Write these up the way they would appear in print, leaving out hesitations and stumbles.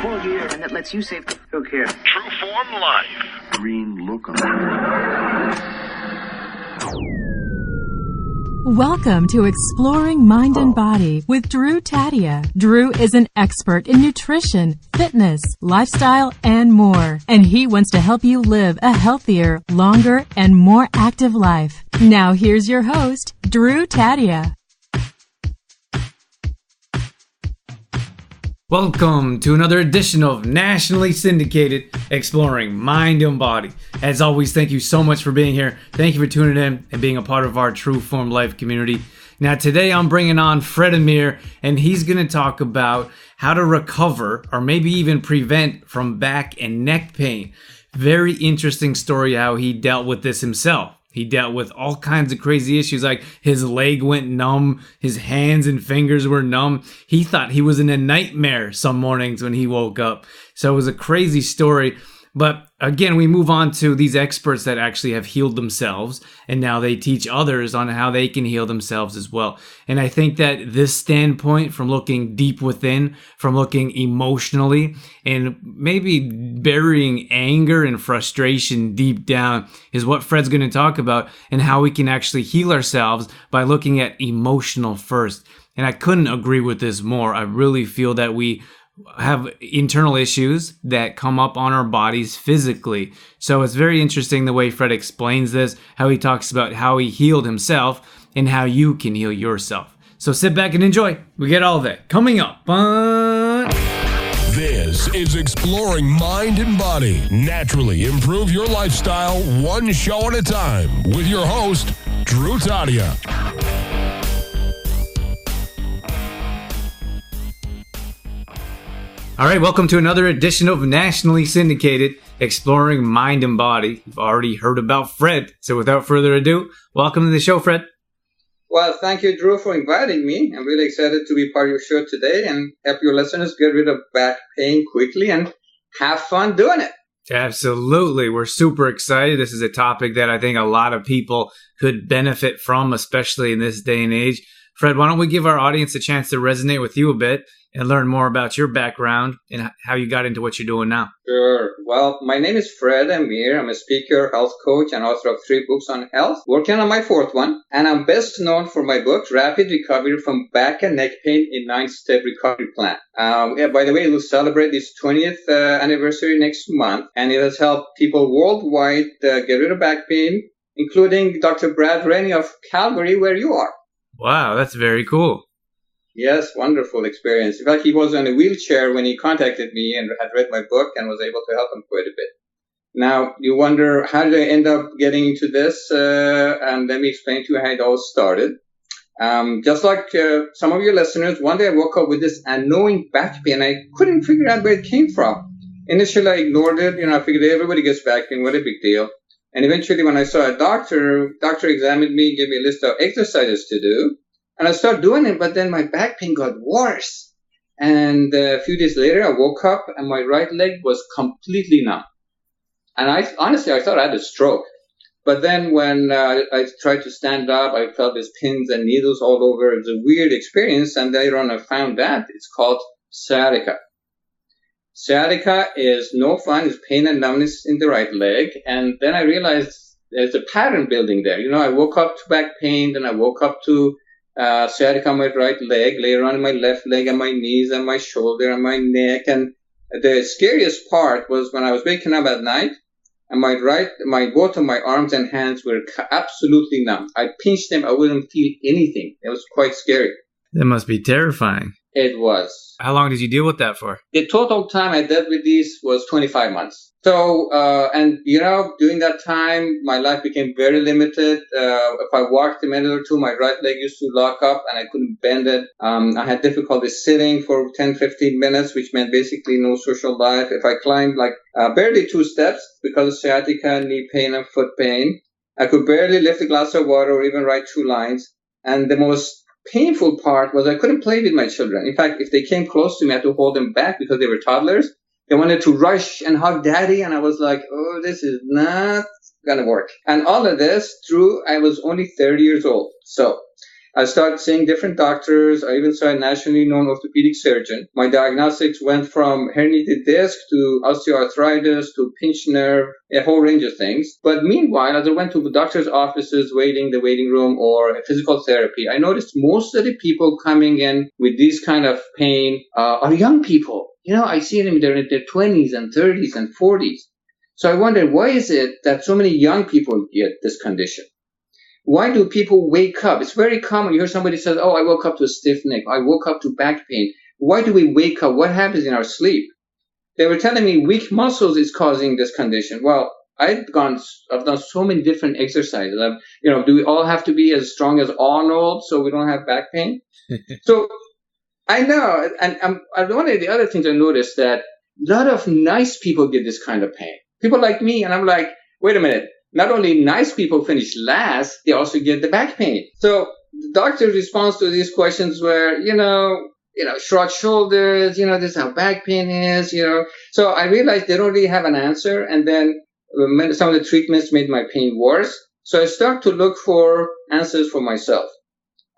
4 years, and that lets you save. Look here. True Form Life. Green look on it. Welcome to Exploring Mind and Body with Drew Tadia. Drew is an expert in nutrition, fitness, lifestyle, and more. And he wants to help you live a healthier, longer, and more active life. Now here's your host, Drew Tadia. Welcome to another edition of nationally syndicated Exploring Mind and Body. As always, thank you so much for being here. Thank you for tuning in and being a part of our True Form Life community. Now today I'm bringing on Fred Amir, and he's going to talk about how to recover or maybe even prevent from back and neck pain. Very interesting story how he dealt with this himself. He dealt with all kinds of crazy issues, like his leg went numb, his hands and fingers were numb. He thought he was in a nightmare some mornings when he woke up. So it was a crazy story. But again, we move on to these experts that actually have healed themselves, and now they teach others on how they can heal themselves as well. And I think that this standpoint from looking deep within, from looking emotionally, and maybe burying anger and frustration deep down is what Fred's going to talk about, and how we can actually heal ourselves by looking at emotional first. And I couldn't agree with this more. I really feel that we have internal issues that come up on our bodies physically. So it's very interesting the way Fred explains this, how he talks about how he healed himself and how you can heal yourself. So sit back and enjoy. We get all of that coming up. This is Exploring Mind and Body. Naturally improve your lifestyle one show at a time with your host, Drew Tadia. All right, welcome to another edition of nationally syndicated Exploring Mind and Body. You've already heard about Fred, so without further ado, welcome to the show, Fred. Well, thank you, Drew, for inviting me. I'm really excited to be part of your show today and help your listeners get rid of back pain quickly and have fun doing it. Absolutely. We're super excited. This is a topic that I think a lot of people could benefit from, especially in this day and age. Fred, why don't we give our audience a chance to resonate with you a bit and learn more about your background and how you got into what you're doing now? Sure. Well, my name is Fred Amir. I'm a speaker, health coach, and author of 3 books on health, working on my 4th one. And I'm best known for my book, Rapid Recovery from Back and Neck Pain in 9-Step Recovery Plan. By the way, it will celebrate its 20th anniversary next month, and it has helped people worldwide get rid of back pain, including Dr. Brad Rennie of Calgary, where you are. Wow, that's very cool. Yes, wonderful experience. In fact, he was in a wheelchair when he contacted me and had read my book and was able to help him quite a bit. Now, you wonder, how did I end up getting into this? And let me explain to you how it all started. Just like some of your listeners, one day I woke up with this annoying back pain. I couldn't figure out where it came from. Initially, I ignored it. I figured everybody gets back pain. What a big deal. And eventually, when I saw a doctor examined me, gave me a list of exercises to do. And I started doing it, but then my back pain got worse. And a few days later, I woke up and my right leg was completely numb. And I thought I had a stroke. But then when I tried to stand up, I felt these pins and needles all over. It was a weird experience. And later on, I found that it's called sciatica. Sciatica is no fun. It's pain and numbness in the right leg. And then I realized there's a pattern building there. I woke up to back pain, then I woke up to sciatica on my right leg, later on in my left leg and my knees and my shoulder and my neck. And the scariest part was when I was waking up at night and both of my arms and hands were absolutely numb. I pinched them, I wouldn't feel anything. It was quite scary. That must be terrifying. It was. How long did you deal with that for? The total time I dealt with these was 25 months. So, during that time, my life became very limited. If I walked a minute or two, my right leg used to lock up and I couldn't bend it. I had difficulty sitting for 10, 15 minutes, which meant basically no social life. If I climbed barely 2 steps because of sciatica, knee pain, and foot pain, I could barely lift a glass of water or even write 2 lines. And the most painful part was I couldn't play with my children. In fact, if they came close to me, I had to hold them back because they were toddlers. They wanted to rush and hug daddy, and I was like, oh, this is not going to work. And all of this through, I was only 30 years old. So I started seeing different doctors. I even saw a nationally known orthopedic surgeon. My diagnostics went from herniated disc to osteoarthritis to pinched nerve, a whole range of things. But meanwhile, as I went to the doctor's offices, the waiting room, or physical therapy, I noticed most of the people coming in with these kind of pain are young people. I see them, they're in their 20s and 30s and 40s. So I wondered, why is it that so many young people get this condition? Why do people wake up? It's very common. You hear somebody says, oh, I woke up to a stiff neck. I woke up to back pain. Why do we wake up? What happens in our sleep? They were telling me weak muscles is causing this condition. Well, I've done so many different exercises. Do we all have to be as strong as Arnold so we don't have back pain? So I know. And one of the other things I noticed that a lot of nice people get this kind of pain. People like me. And I'm like, wait a minute. Not only nice people finish last, they also get the back pain. So the doctor's response to these questions were, shrug shoulders, this is how back pain is, So I realized they don't really have an answer. And then some of the treatments made my pain worse. So I started to look for answers for myself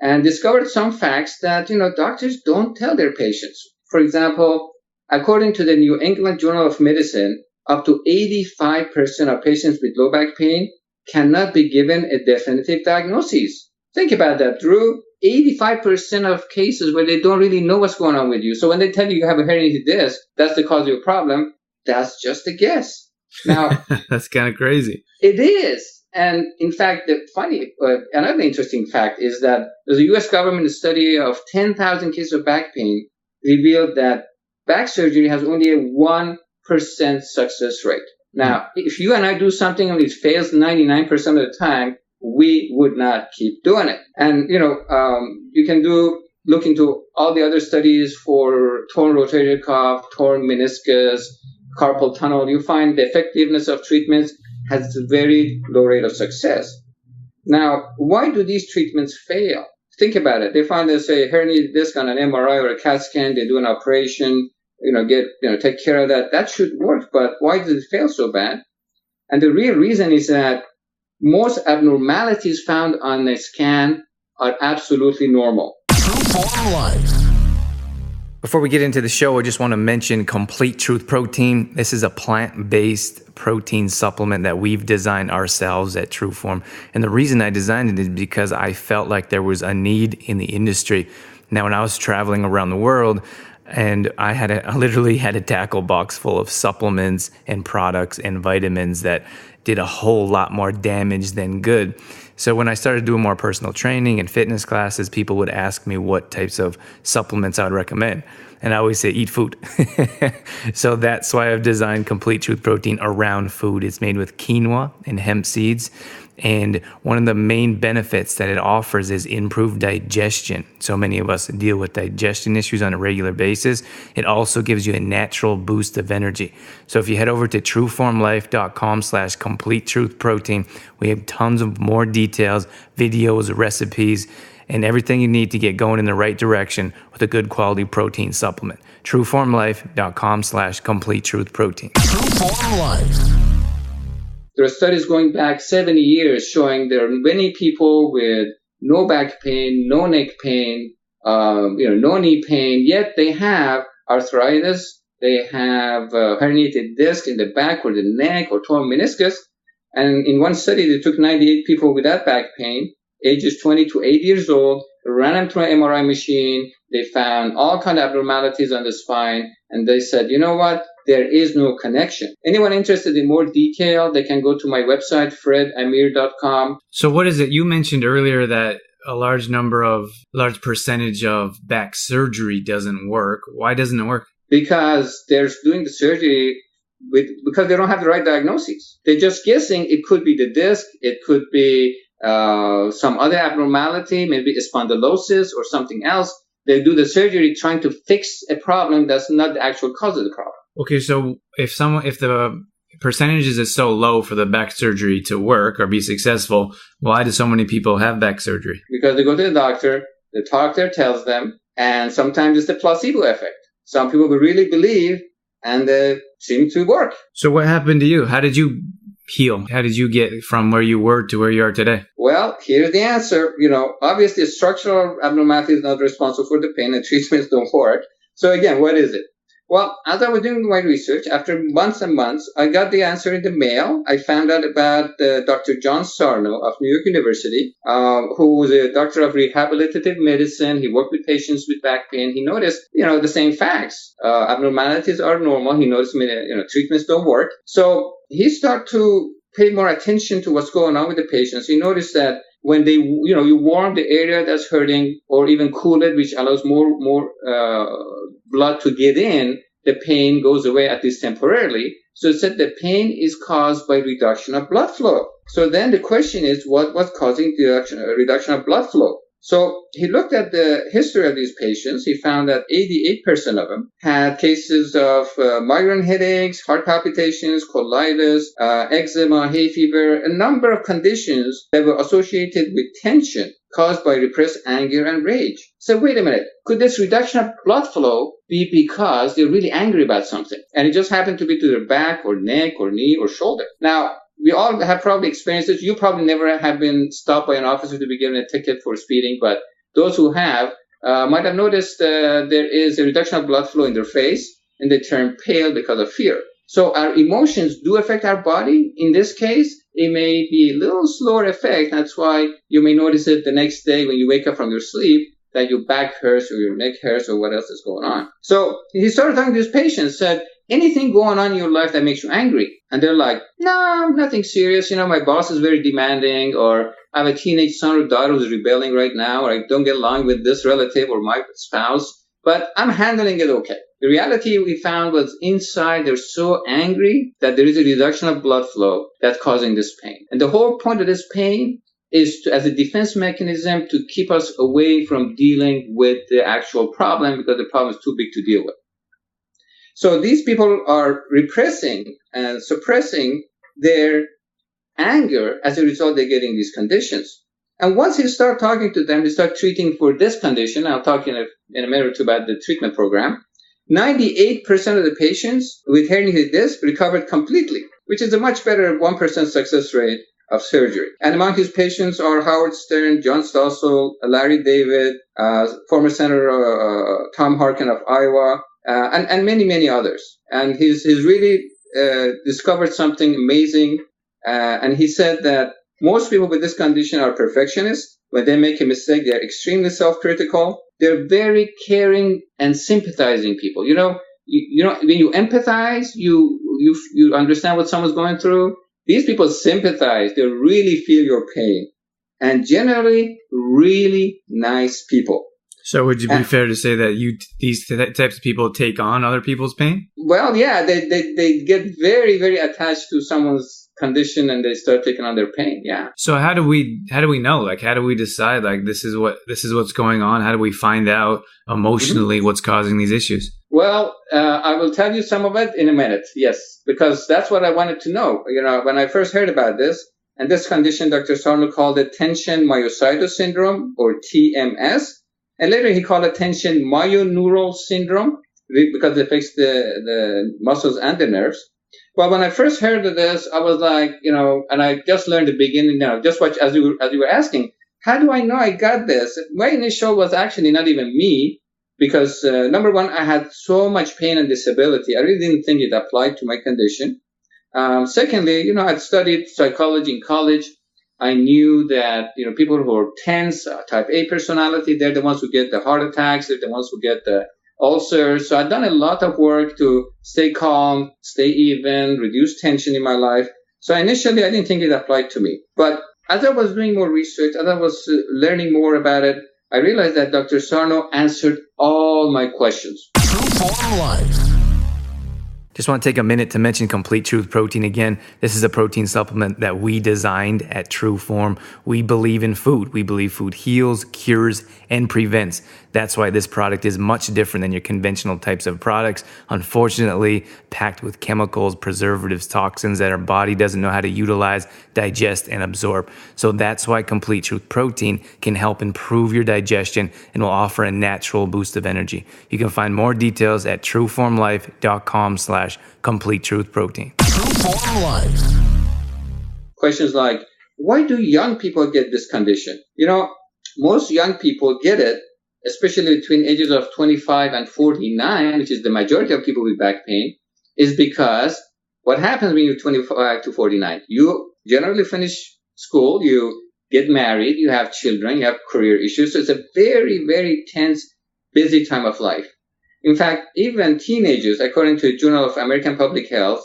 and discovered some facts that, doctors don't tell their patients. For example, according to the New England Journal of Medicine, up to 85% of patients with low back pain cannot be given a definitive diagnosis. Think about that, Drew. 85% of cases where they don't really know what's going on with you. So when they tell you have a herniated disc, that's the cause of your problem, that's just a guess. Now, that's kind of crazy. It is. And in fact, another interesting fact is that there's a U.S. government study of 10,000 cases of back pain revealed that back surgery has only a 1% success rate. Now, if you and I do something and it fails 99% of the time, we would not keep doing it. And, you can look into all the other studies for torn rotator cuff, torn meniscus, carpal tunnel. You find the effectiveness of treatments has a very low rate of success. Now, why do these treatments fail? Think about it. They find, they say, herniated disc on an MRI or a CAT scan, they do an operation, take care of that. That should work, but why does it fail so bad? And the real reason is that most abnormalities found on a scan are absolutely normal. True Form Life. Before we get into the show, I just want to mention Complete Truth Protein. This is a plant-based protein supplement that we've designed ourselves at Trueform. And the reason I designed it is because I felt like there was a need in the industry. Now, when I was traveling around the world, and I literally had a tackle box full of supplements and products and vitamins that did a whole lot more damage than good. So when I started doing more personal training and fitness classes, people would ask me what types of supplements I would recommend. And I always say, eat food. So that's why I've designed Complete Truth Protein around food. It's made with quinoa and hemp seeds. And one of the main benefits that it offers is improved digestion. So many of us deal with digestion issues on a regular basis. It also gives you a natural boost of energy. So if you head over to trueformlife.com/complete truth protein, we have tons of more details, videos, recipes, and everything you need to get going in the right direction with a good quality protein supplement. trueformlife.com/complete truth protein. True Form Life. There are studies going back 70 years showing there are many people with no back pain, no neck pain, no knee pain, yet they have arthritis, they have herniated disc in the back or the neck or torn meniscus. And in one study, they took 98 people with that back pain, ages 20 to 80 years old, ran them through an MRI machine. They found all kinds of abnormalities on the spine, and they said, you know what? There is no connection. Anyone interested in more detail, they can go to my website, fredamir.com. So what is it? You mentioned earlier that a large percentage of back surgery doesn't work. Why doesn't it work? Because they're doing the surgery because they don't have the right diagnosis. They're just guessing it could be the disc, it could be some other abnormality, maybe a spondylosis or something else. They do the surgery trying to fix a problem that's not the actual cause of the problem. Okay, so if the percentages is so low for the back surgery to work or be successful, why do so many people have back surgery? Because they go to the doctor tells them, and sometimes it's the placebo effect. Some people will really believe, and they seem to work. So what happened to you? How did you heal? How did you get from where you were to where you are today? Well, here's the answer. Obviously structural abnormality is not responsible for the pain and treatments don't work. So again, what is it? Well, as I was doing my research, after months and months, I got the answer in the mail. I found out about Dr. John Sarno of New York University, who was a doctor of rehabilitative medicine. He worked with patients with back pain. He noticed, the same facts. Abnormalities are normal. He noticed, treatments don't work. So he started to pay more attention to what's going on with the patients. He noticed that when they, you warm the area that's hurting or even cool it, which allows more blood to get in, the pain goes away, at least temporarily. So it said the pain is caused by reduction of blood flow. So then the question is, what's causing the reduction of blood flow? So he looked at the history of these patients. He found that 88% of them had cases of migraine headaches, heart palpitations, colitis, eczema, hay fever, a number of conditions that were associated with tension caused by repressed anger and rage. So wait a minute, could this reduction of blood flow be because they're really angry about something? And it just happened to be to their back or neck or knee or shoulder. Now, we all have probably experienced this. You probably never have been stopped by an officer to be given a ticket for speeding, but those who have might have noticed there is a reduction of blood flow in their face, and they turn pale because of fear. So our emotions do affect our body. In this case, it may be a little slower effect. That's why you may notice it the next day when you wake up from your sleep, that your back hurts or your neck hurts or what else is going on. So he started talking to his patients, said, anything going on in your life that makes you angry? And they're like, no, nothing serious. My boss is very demanding, or I have a teenage son or daughter who's rebelling right now, or I don't get along with this relative or my spouse, but I'm handling it okay. The reality we found was inside they're so angry that there is a reduction of blood flow that's causing this pain. And the whole point of this pain is as a defense mechanism to keep us away from dealing with the actual problem, because the problem is too big to deal with. So these people are repressing and suppressing their anger. As a result, they're getting these conditions. And once you start talking to them, you start treating for this condition. I'll talk in a minute or two about the treatment program. 98% of the patients with herniated disc recovered completely, which is a much better 1% success rate of surgery. And among his patients are Howard Stern, John Stossel, Larry David, former Senator Tom Harkin of Iowa, and many, many others. And he's really discovered something amazing. And he said that most people with this condition are perfectionists. When they make a mistake, they're extremely self-critical. They're very caring and sympathizing people. When you empathize, you understand what someone's going through. These people sympathize. They really feel your pain. And generally, really nice people. So would you be fair to say that these types of people take on other people's pain? Well, yeah, they get very, very attached to someone's condition and they start taking on their pain. Yeah. So how do we know? Like, how do we decide? Like, this is what's going on. How do we find out emotionally what's causing these issues? Well, I will tell you some of it in a minute. Yes, because that's what I wanted to know. When I first heard about this, and this condition, Dr. Sarno called it tension myositis syndrome, or TMS. And later he called it tension myoneural syndrome because it affects the muscles and the nerves. Well, when I first heard of this, I was like, and I just learned the beginning now, just watch as you were asking, how do I know I got this? My initial was actually not even me, because number one, I had so much pain and disability. I really didn't think it applied to my condition. Secondly, I'd studied psychology in college. I knew that, people who are tense, type A personality, they're the ones who get the heart attacks. They're the ones who get the ulcers. So I've done a lot of work to stay calm, stay even, reduce tension in my life. So initially, I didn't think it applied to me. But as I was doing more research, as I was learning more about it, I realized that Dr. Sarno answered all my questions. True Form Life. Just want to take a minute to mention Complete Truth Protein again. This is a protein supplement that we designed at True Form. We believe in food. We believe food heals, cures, and prevents. That's why this product is much different than your conventional types of products. Unfortunately, packed with chemicals, preservatives, toxins that our body doesn't know how to utilize, digest, and absorb. So that's why Complete Truth Protein can help improve your digestion and will offer a natural boost of energy. You can find more details at trueformlife.com/Complete Truth Protein. True Form Life. questions like, why do young people get this condition? Most young people get it, especially between ages of 25 and 49, which is the majority of people with back pain, is because what happens when you're 25 to 49? You generally finish school, you get married, you have children, you have career issues. So it's a very, very tense, busy time of life. In fact, even teenagers, according to the Journal of American Public Health,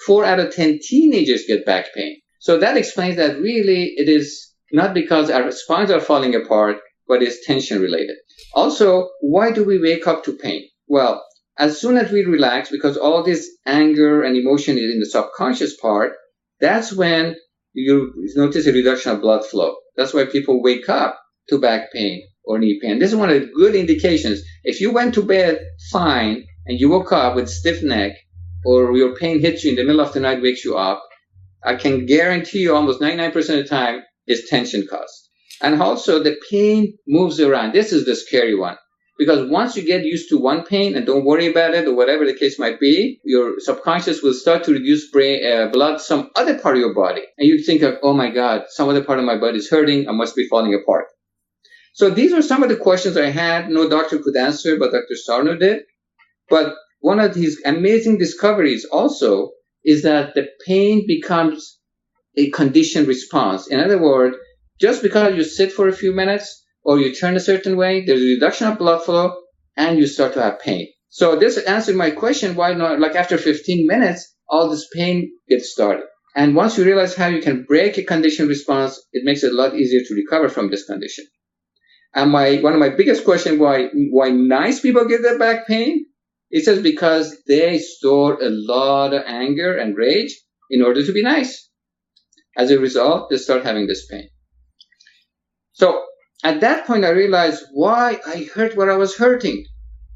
4 out of 10 teenagers get back pain. So that explains that really it is not because our spines are falling apart, but it's tension related. Also, why do we wake up to pain? Well, as soon as we relax, because all this anger and emotion is in the subconscious part, that's when you notice a reduction of blood flow. That's why people wake up to back pain or knee pain. This is one of the good indications. If you went to bed fine and you woke up with stiff neck, or your pain hits you in the middle of the night, wakes you up, I can guarantee you almost 99% of the time is tension caused. And also the pain moves around. This is the scary one. Because once you get used to one pain and don't worry about it or whatever the case might be, your subconscious will start to reduce blood some other part of your body. And you think of, oh my God, some other part of my body is hurting. I must be falling apart. So these are some of the questions I had. No doctor could answer, but Dr. Sarno did. But one of his amazing discoveries also is that the pain becomes a conditioned response. In other words, just because you sit for a few minutes or you turn a certain way, there's a reduction of blood flow and you start to have pain. So this answered my question, why not, like after 15 minutes, all this pain gets started. And once you realize how you can break a conditioned response, it makes it a lot easier to recover from this condition. And one of my biggest questions, why nice people get their back pain? It says because they store a lot of anger and rage in order to be nice. As a result, they start having this pain. So at that point, I realized why I hurt what I was hurting.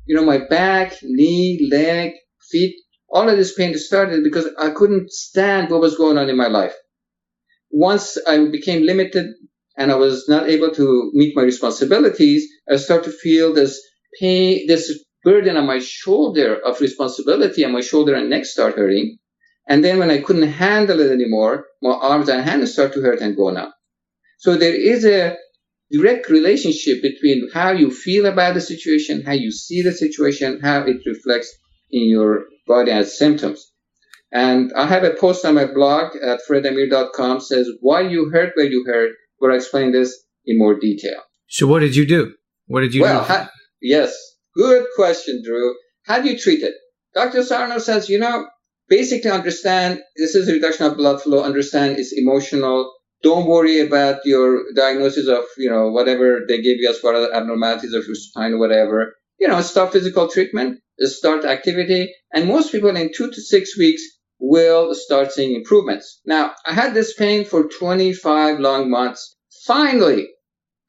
My back, knee, leg, feet, all of this pain started because I couldn't stand what was going on in my life. Once I became limited and I was not able to meet my responsibilities, I started to feel this pain, this burden on my shoulder of responsibility, and my shoulder and neck start hurting. And then when I couldn't handle it anymore, my arms and hands start to hurt and go numb. So there is a direct relationship between how you feel about the situation, how you see the situation, how it reflects in your body as symptoms. And I have a post on my blog at fredamir.com says why you hurt where you hurt, where I explain this in more detail. So what did you do? What did you do? Yes, good question, Drew. How do you treat it? Dr. Sarno says, basically understand this is a reduction of blood flow, understand it's emotional. Don't worry about your diagnosis of, whatever they gave you as far as abnormalities of your spine or whatever. Start physical treatment, start activity, and most people in 2 to 6 weeks will start seeing improvements. Now, I had this pain for 25 long months. Finally,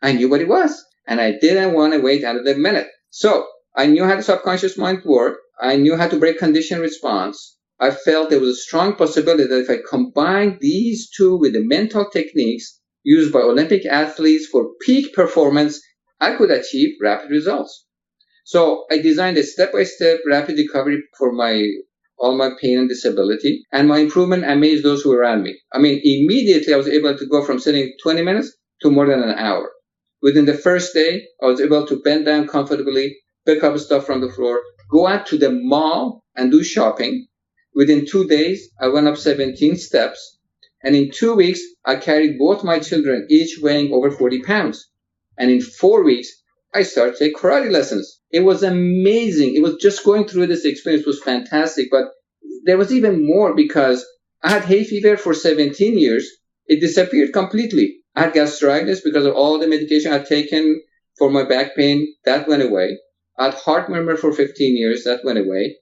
I knew what it was, and I didn't want to wait another minute. So I knew how the subconscious mind worked. I knew how to break conditioned response. I felt there was a strong possibility that if I combined these two with the mental techniques used by Olympic athletes for peak performance, I could achieve rapid results. So I designed a step-by-step rapid recovery for all my pain and disability, and my improvement amazed those who were around me. Immediately I was able to go from sitting 20 minutes to more than an hour. Within the first day, I was able to bend down comfortably, pick up stuff from the floor, go out to the mall and do shopping. Within 2 days, I went up 17 steps. And in 2 weeks, I carried both my children, each weighing over 40 pounds. And in 4 weeks, I started to take karate lessons. It was amazing. It was just going through this experience was fantastic. But there was even more because I had hay fever for 17 years. It disappeared completely. I had gastritis because of all the medication I'd taken for my back pain. That went away. I had heart murmur for 15 years. That went away.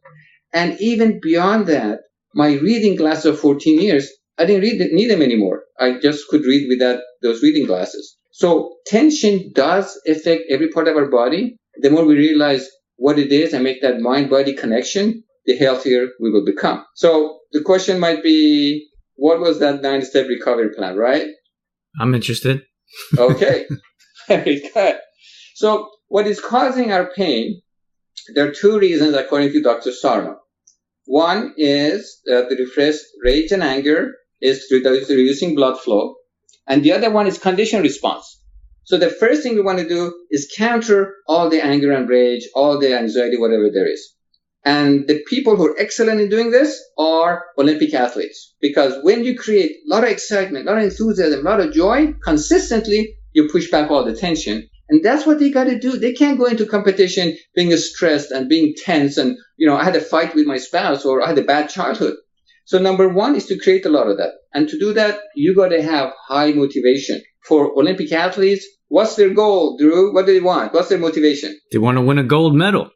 And even beyond that, my reading glasses of 14 years, I didn't need them anymore. I just could read without those reading glasses. So tension does affect every part of our body. The more we realize what it is and make that mind-body connection, the healthier we will become. So the question might be, what was that 9-step recovery plan, right? I'm interested. Okay. Very good. So what is causing our pain? There are 2 reasons according to Dr. Sarno. One is the repressed rage and anger is reducing blood flow, and the other one is condition response. So the first thing we want to do is counter all the anger and rage, all the anxiety, whatever there is. And the people who are excellent in doing this are Olympic athletes. Because when you create a lot of excitement, a lot of enthusiasm, a lot of joy, consistently, you push back all the tension. And that's what they got to do. They can't go into competition being stressed and being tense. And, I had a fight with my spouse, or I had a bad childhood. So number one is to create a lot of that. And to do that, you got to have high motivation. For Olympic athletes, what's their goal, Drew? What do they want? What's their motivation? They want to win a gold medal.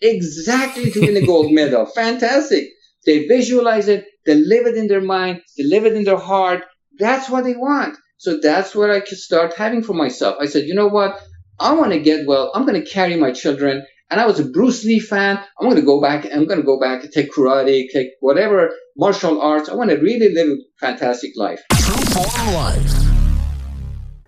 Exactly, to win a gold medal. Fantastic. They visualize it. They live it in their mind. They live it in their heart. That's what they want. So that's what I could start having for myself. I said, you know what? I want to get well. I'm going to carry my children. And I was a Bruce Lee fan. I'm going to go back and take karate, take whatever martial arts. I want to really live a fantastic life. True Form Life.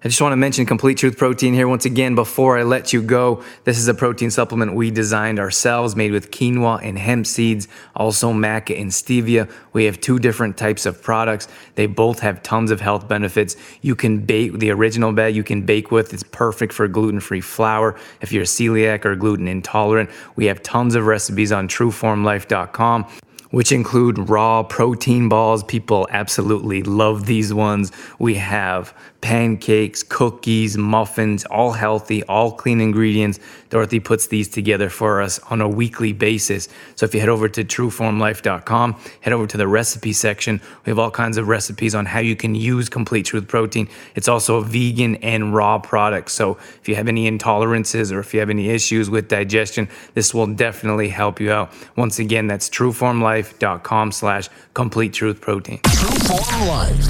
I just want to mention Complete Truth Protein here once again before I let you go. This is a protein supplement we designed ourselves, made with quinoa and hemp seeds, also maca and stevia. We have 2 different types of products. They both have tons of health benefits. You can bake the original bag you can bake with. It's perfect for gluten-free flour. If you're celiac or gluten intolerant, we have tons of recipes on trueformlife.com. which include raw protein balls. People absolutely love these ones. We have pancakes, cookies, muffins, all healthy, all clean ingredients. Dorothy puts these together for us on a weekly basis. So if you head over to trueformlife.com, head over to the recipe section. We have all kinds of recipes on how you can use Complete Truth Protein. It's also a vegan and raw product. So if you have any intolerances or if you have any issues with digestion, this will definitely help you out. Once again, that's trueformlife.com/Complete Truth Protein. Trueform Life.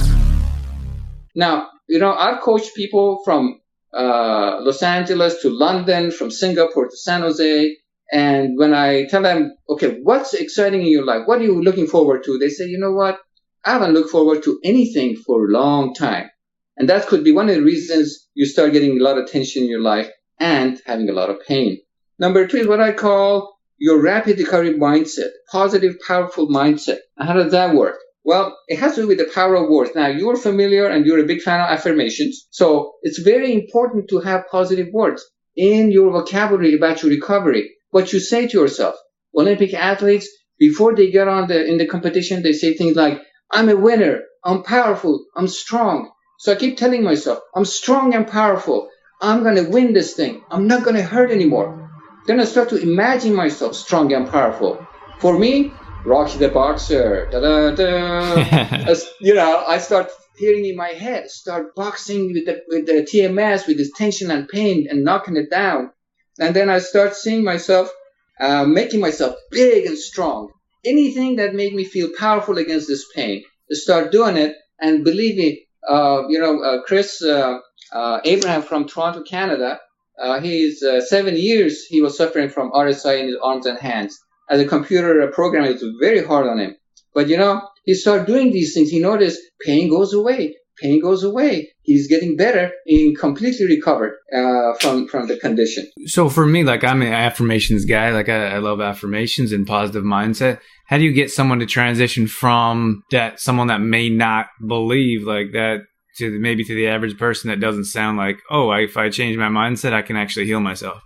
Now, I've coached people from Los Angeles to London, from Singapore to San Jose. And when I tell them, okay, what's exciting in your life? What are you looking forward to? They say, you know what? I haven't looked forward to anything for a long time. And that could be one of the reasons you start getting a lot of tension in your life and having a lot of pain. Number 2 is what I call your rapid recovery mindset, positive, powerful mindset. And how does that work? Well, it has to do with the power of words. Now, you're familiar and you're a big fan of affirmations. So it's very important to have positive words in your vocabulary about your recovery. What you say to yourself. Olympic athletes, before they get in the competition, they say things like, I'm a winner, I'm powerful, I'm strong. So I keep telling myself, I'm strong and powerful. I'm going to win this thing. I'm not going to hurt anymore. Then I start to imagine myself strong and powerful. For me, Rocky the boxer, I start hearing in my head, start boxing with the TMS, with this tension and pain and knocking it down. And then I start seeing myself, making myself big and strong. Anything that made me feel powerful against this pain, start doing it. And believe me, Chris Abraham from Toronto, Canada, he's 7 years, he was suffering from RSI in his arms and hands. As a computer programmer, it was very hard on him. But, he started doing these things. He noticed pain goes away. Pain goes away. He's getting better. He completely recovered from the condition. So for me, I'm an affirmations guy. I love affirmations and positive mindset. How do you get someone to transition from that, someone that may not believe like that, to maybe to the average person that doesn't sound like, if I change my mindset, I can actually heal myself?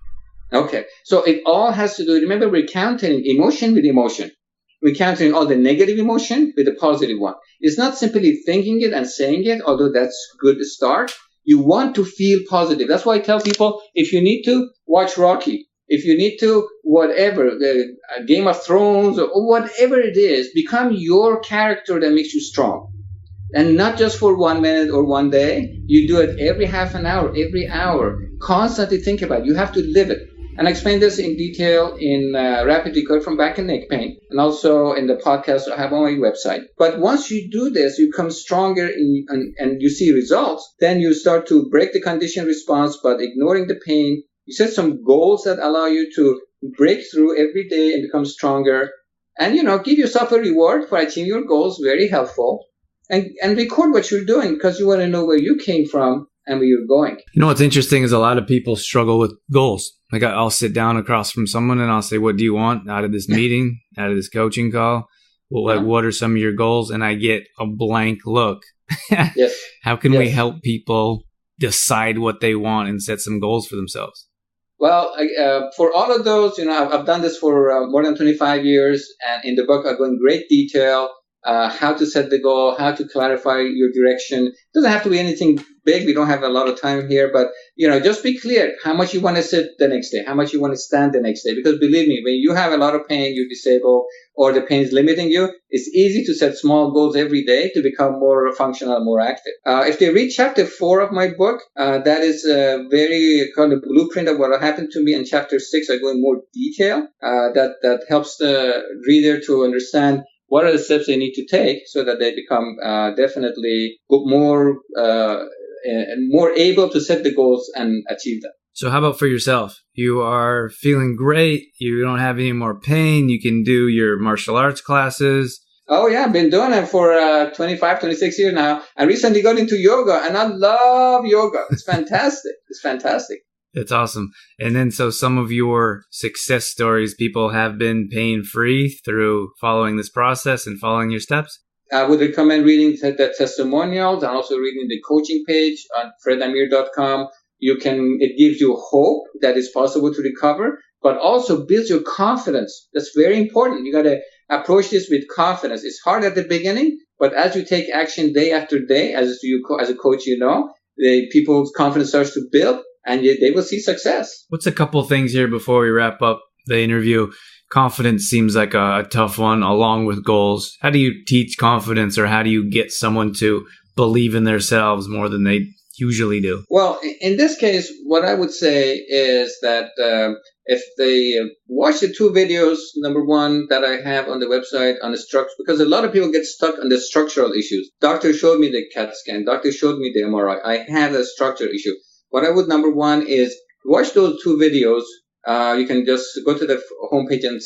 Okay, so it all has to do, remember, we're countering emotion with emotion. We're countering all the negative emotion with the positive one. It's not simply thinking it and saying it, although that's a good start. You want to feel positive. That's why I tell people, if you need to, watch Rocky. If you need to, whatever, the Game of Thrones, or whatever it is, become your character that makes you strong. And not just for 1 minute or 1 day. You do it every half an hour, every hour. Constantly think about it. You have to live it. And I explain this in detail in Rapid Recovery from Back and Neck Pain, and also in the podcast I have on my website. But once you do this, you become stronger and you see results. Then you start to break the condition response by ignoring the pain. You set some goals that allow you to break through every day and become stronger. And, give yourself a reward for achieving your goals, very helpful. And record what you're doing because you want to know where you came from and where you're going. What's interesting is a lot of people struggle with goals. I'll sit down across from someone and I'll say, what do you want out of this meeting, out of this coaching call? well, like, what are some of your goals? And I get a blank look. Yes. How can we help people decide what they want and set some goals for themselves? Well, for all of those, I've done this for more than 25 years. And in the book, I go in great detail how to set the goal, how to clarify your direction. It doesn't have to be anything big. We don't have a lot of time here, but just be clear how much you want to sit the next day, how much you want to stand the next day. Because believe me, when you have a lot of pain, you're disabled, or the pain is limiting you, it's easy to set small goals every day to become more functional, more active. If they read chapter 4 of my book, that is very kind of blueprint of what happened to me. In chapter 6, I go in more detail that helps the reader to understand what are the steps they need to take so that they become definitely more able to set the goals and achieve them. So how about for yourself? You are feeling great. You don't have any more pain. You can do your martial arts classes. Oh, yeah. I've been doing it for 25, 26 years now. I recently got into yoga, and I love yoga. It's fantastic. It's fantastic. That's awesome. And then so some of your success stories, people have been pain-free through following this process and following your steps? I would recommend reading the testimonials and also reading the coaching page on fredamir.com. It gives you hope that it's possible to recover, but also builds your confidence. That's very important. You got to approach this with confidence. It's hard at the beginning, but as you take action day after day, as a coach, people's confidence starts to build, and they will see success. What's a couple things here before we wrap up the interview? Confidence seems like a tough one, along with goals. How do you teach confidence, or how do you get someone to believe in themselves more than they usually do? Well, in this case, what I would say is that if they watch the 2 videos, number 1, that I have on the website on the structure, because a lot of people get stuck on the structural issues. Doctor showed me the CAT scan. Doctor showed me the MRI. I have a structural issue. What I would, number 1, is watch those 2 videos. You can just go to the homepage and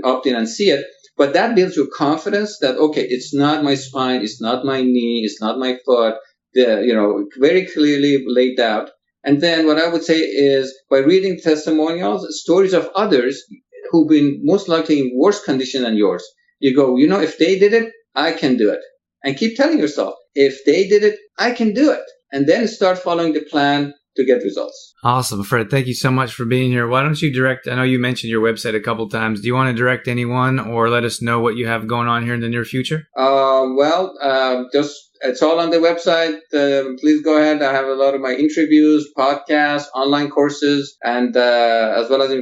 opt in and see it. But that builds your confidence that, okay, it's not my spine, it's not my knee, it's not my foot, very clearly laid out. And then what I would say is by reading testimonials, stories of others who've been most likely in worse condition than yours, you go, if they did it, I can do it. And keep telling yourself, if they did it, I can do it. And then start following the plan to get results. Awesome. Fred, thank you so much for being here. Why don't you I know you mentioned your website a couple times. Do you want to direct anyone or let us know what you have going on here in the near future? It's all on the website. Please go ahead. I have a lot of my interviews, podcasts, online courses, and as well as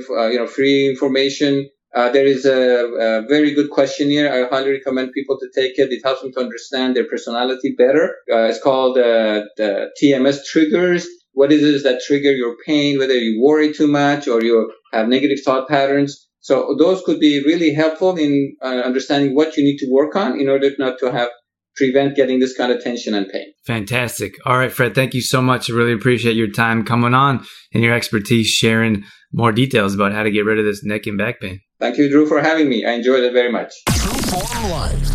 free information. There is a very good questionnaire. I highly recommend people to take it. It helps them to understand their personality better. It's called the TMS triggers. What is it that trigger your pain, whether you worry too much or you have negative thought patterns. So those could be really helpful in understanding what you need to work on in order not to prevent getting this kind of tension and pain. Fantastic. All right, Fred, thank you so much. I really appreciate your time coming on and your expertise sharing more details about how to get rid of this neck and back pain. Thank you, Drew, for having me. I enjoyed it very much. True Form Life.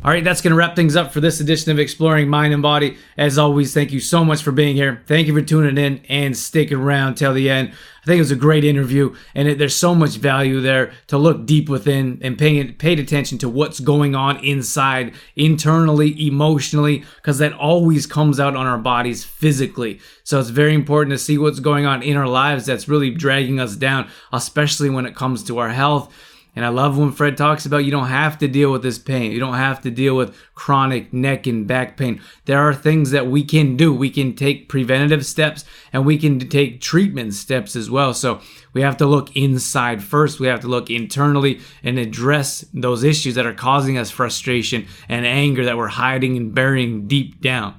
All right, that's going to wrap things up for this edition of Exploring Mind and Body. As always, thank you so much for being here. Thank you for tuning in and sticking around till the end. I think it was a great interview, and there's so much value there to look deep within and paid attention to what's going on inside, internally, emotionally, because that always comes out on our bodies physically. So it's very important to see what's going on in our lives that's really dragging us down, especially when it comes to our health. And I love when Fred talks about you don't have to deal with this pain. You don't have to deal with chronic neck and back pain. There are things that we can do. We can take preventative steps and we can take treatment steps as well. So we have to look inside first. We have to look internally and address those issues that are causing us frustration and anger that we're hiding and burying deep down.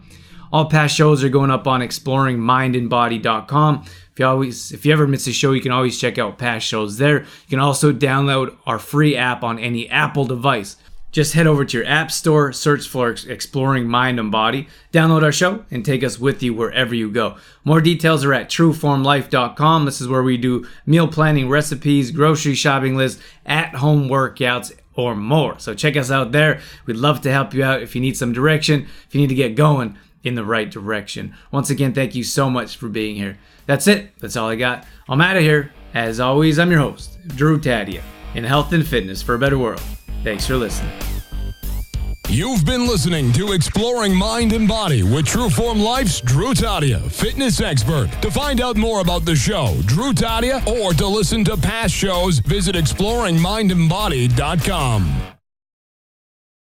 All past shows are going up on exploringmindandbody.com. If you ever miss a show, you can always check out past shows there. You can also download our free app on any Apple device. Just head over to your app store, search for Exploring Mind and Body, download our show, and take us with you wherever you go. More details are at trueformlife.com. This is where we do meal planning, recipes, grocery shopping lists, at-home workouts, or more. So check us out there. We'd love to help you out if you need some direction, if you need to get going in the right direction. Once again, thank you so much for being here. That's it. That's all I got. I'm out of here. As always, I'm your host, Drew Tadia, in health and fitness for a better world. Thanks for listening. You've been listening to Exploring Mind and Body with Trueform Life's Drew Tadia, fitness expert. To find out more about the show, Drew Tadia, or to listen to past shows, visit exploringmindandbody.com.